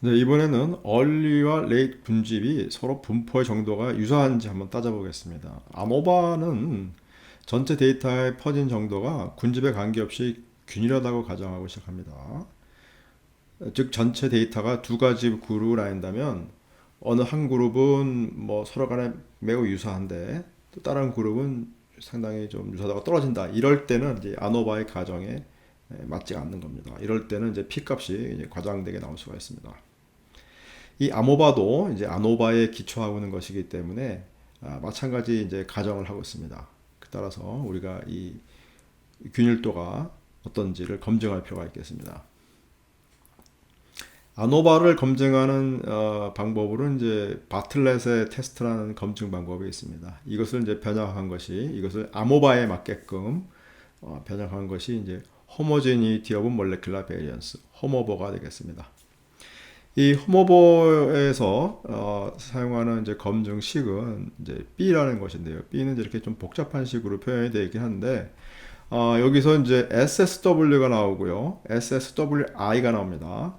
네, 이번에는 early와 late 군집이 서로 분포의 정도가 유사한지 한번 따져보겠습니다. 아노바는 전체 데이터에 퍼진 정도가 군집에 관계없이 균일하다고 가정하고 시작합니다. 즉 전체 데이터가 두 가지 그룹으로 나뉜다면 어느 한 그룹은 뭐 서로 간에 매우 유사한데 또 다른 그룹은 상당히 좀 유사도가 떨어진다. 이럴 때는 이제 아노바의 가정에 맞지 않는 겁니다. 이럴 때는 이제 p 값이 이제 과장되게 나올 수가 있습니다. 이 아모바도 이제 아노바에 기초하고 있는 것이기 때문에 마찬가지 이제 가정을 하고 있습니다. 따라서 우리가 이 균일도가 어떤지를 검증할 필요가 있겠습니다. 아노바를 검증하는 방법으로는 이제 바틀렛의 테스트라는 검증 방법이 있습니다. 이것을 이제 변형한 것이 이것을 아모바에 맞게끔 변형한 것이 이제 homogeneity of molecular variance, 호모버가 되겠습니다. 이 홈오버에서 사용하는 이제 검증식은 이제 B라는 것인데요. B는 이제 이렇게 좀 복잡한 식으로 표현이 되어 있긴 한데 여기서 이제 SSW가 나오고요, SSWI가 나옵니다.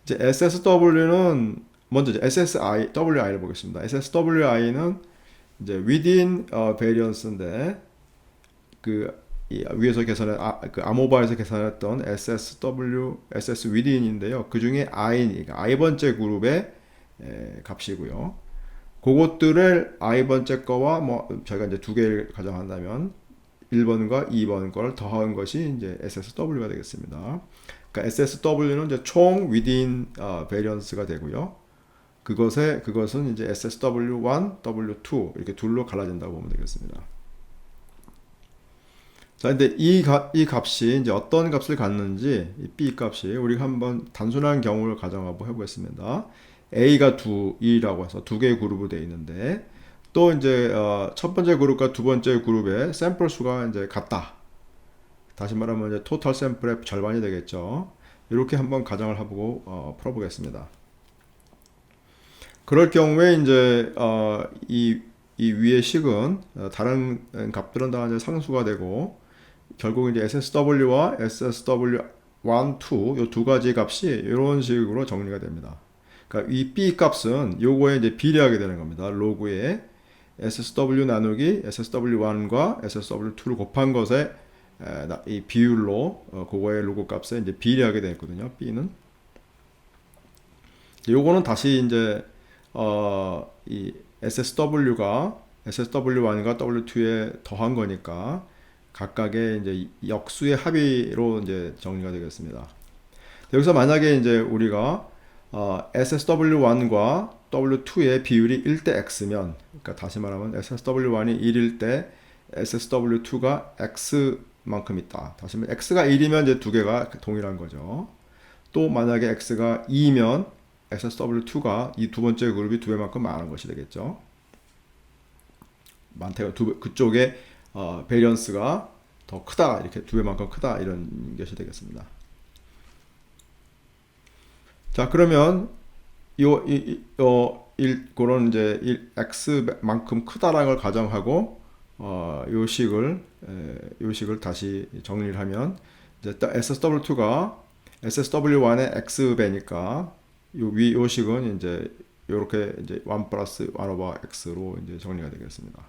이제 SSW는 먼저 이제 SSWI를 보겠습니다. SSWI는 이제 within variance인데 그 위에서 계산한 그 아모바에서 계산했던 SS within인데요. 그 중에 I 번째 그룹의 값이고요. 그것들을 I 번째 거와 뭐 저희가 이제 두 개를 가정한다면 1번과 2번 걸 더한 것이 이제 SSW가 되겠습니다. 그러니까 SSW는 이제 총 within variance가 되고요. 그것은 이제 SSW1, W2 이렇게 둘로 갈라진다고 보면 되겠습니다. 자, 근데 이 값이 이제 어떤 값을 갖는지, 이 B 값이 우리가 한번 단순한 경우를 가정하고 해보겠습니다. A가 2라고 해서 두 개의 그룹으로 되어 있는데, 또 이제 첫 번째 그룹과 두 번째 그룹의 샘플 수가 이제 같다. 다시 말하면 이제 토탈 샘플의 절반이 되겠죠. 이렇게 한번 가정을 해보고 풀어보겠습니다. 그럴 경우에 이제 이 위의 식은 다른 값들은 다 이제 상수가 되고 결국 이제 SSW와 SSW1, 2, 이 두 가지 값이 이런 식으로 정리가 됩니다. 그러니까 이 B 값은 요거에 이제 비례하게 되는 겁니다. 로그에 SSW 나누기 SSW1과 SSW2를 곱한 것에 이 비율로 그거의 로그 값에 이제 비례하게 되거든요. B는. 요거는 다시 이제 이 SSW가 SSW1과 W2에 더한 거니까 각각의 이제 역수의 합의로 이제 정리가 되겠습니다. 여기서 만약에 이제 우리가 SSW1과 W2의 비율이 1대 X면, 그러니까 다시 말하면 SSW1이 1일 때 SSW2가 X만큼 있다. 다시 말하면 X가 1이면 이제 두 개가 동일한 거죠. 또 만약에 X가 2면 SSW2가 이 두 번째 그룹이 두 배만큼 많은 것이 되겠죠. 많대요. 그쪽에 베리언스가 더 크다, 이렇게 두 배만큼 크다, 이런 것이 되겠습니다. 자, 그러면 그런 이제 x만큼 크다라는 걸 가정하고 요 식을 다시 정리를 하면 이제 SSW2가 SSW1의 x배니까 요 식은 이제 요렇게 이제 1 플러스 1 오버 x로 이제 정리가 되겠습니다.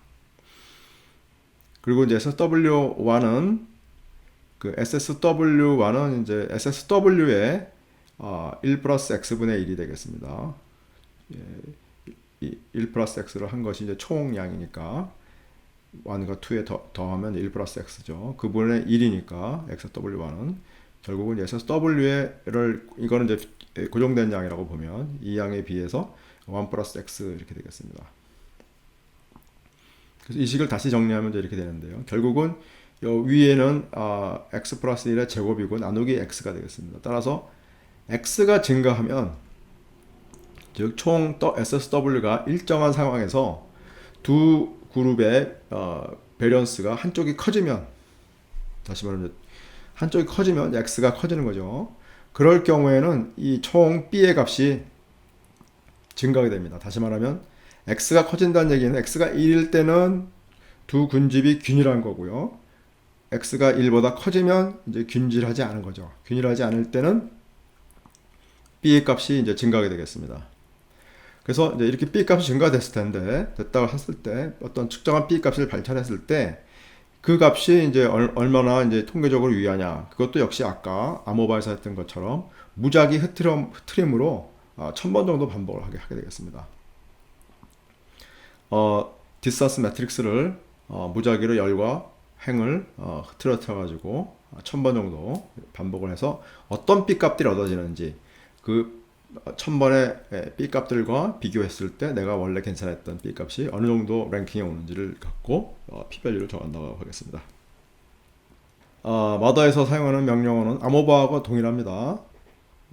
그리고 이제 SSW1은 이제 SSW의 1 플러스 x분의 1이 되겠습니다. 1 플러스 x를 한 것이 이제 총량이니까 1과 2에 더하면 1 플러스 x죠. 그분의 1이니까 SW1은 결국은 SSW를 이거는 이제 고정된 양이라고 보면 이 양에 비해서 1 플러스 x 이렇게 되겠습니다. 그래서 이 식을 다시 정리하면 이렇게 되는데요. 결국은 요 위에는 x 플러스 1의 제곱이고 나누기 x가 되겠습니다. 따라서 x가 증가하면 즉 총 SSW가 일정한 상황에서 두 그룹의 베리언스가 한쪽이 커지면, 다시 말하면 한쪽이 커지면 x가 커지는 거죠. 그럴 경우에는 이 총 b의 값이 증가하게 됩니다. 다시 말하면 x가 커진다는 얘기는 x가 1일 때는 두 군집이 균일한 거고요. x가 1보다 커지면 이제 균질하지 않은 거죠. 균일하지 않을 때는 B 값이 이제 증가하게 되겠습니다. 그래서 이제 이렇게 B 값이 증가됐을 텐데, 됐다고 했을 때, 어떤 측정한 B 값을 발견했을 때, 그 값이 이제 얼마나 이제 통계적으로 유의하냐. 그것도 역시 아까 아모바에서 했던 것처럼 무작위 흐트림으로 1000번 정도 반복을 하게 되겠습니다. 디스턴스 매트릭스를 무작위로 열과 횡을 흐트러뜨려 가지고 1000번 정도 반복을 해서 어떤 B 값들이 얻어지는지 그 1000번의 B 값들과 비교했을 때 내가 원래 괜찮았던 B 값이 어느 정도 랭킹에 오는지를 갖고 P-value를 정한다고 하겠습니다. 마더에서 사용하는 명령어는 아모바와 동일합니다.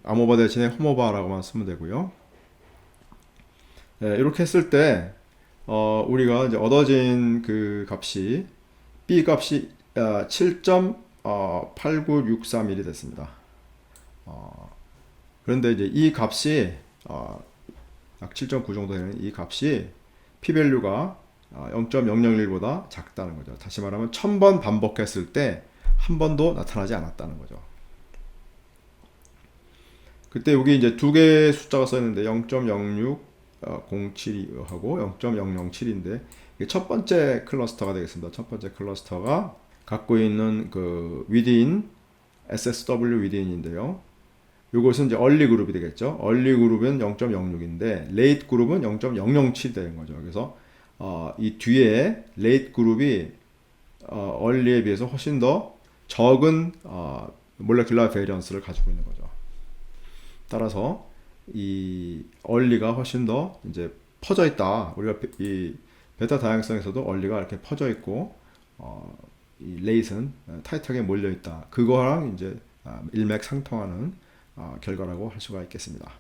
아모바 대신에 홈오바라고만 쓰면 되고요. 이렇게 했을 때 우리가 이제 얻어진 그 값이 B 값이 7.8963일이 됐습니다. 그런데 이제 이 값이 약 7.9 정도 되는 이 값이 p-value가 0.001보다 작다는 거죠. 다시 말하면 1000번 반복했을 때 한 번도 나타나지 않았다는 거죠. 그때 여기 이제 두 개의 숫자가 써 있는데 0.0607하고 0.007인데 첫 번째 클러스터가 되겠습니다. 첫 번째 클러스터가 갖고 있는 그 within SSW within인데요. 이것은 이제 early 그룹이 되겠죠. early 그룹은 0.06인데 late 그룹은 0.007 되는 거죠. 그래서 이 뒤에 late 그룹이 early에 비해서 훨씬 더 적은 몰레큘러 베리언스를 가지고 있는 거죠. 따라서 이 early가 훨씬 더 이제 퍼져 있다. 우리가 이 베타 다양성에서도 early가 이렇게 퍼져 있고 이 late는 타이트하게 몰려 있다. 그거랑 이제 일맥상통하는 결과라고 할 수가 있겠습니다.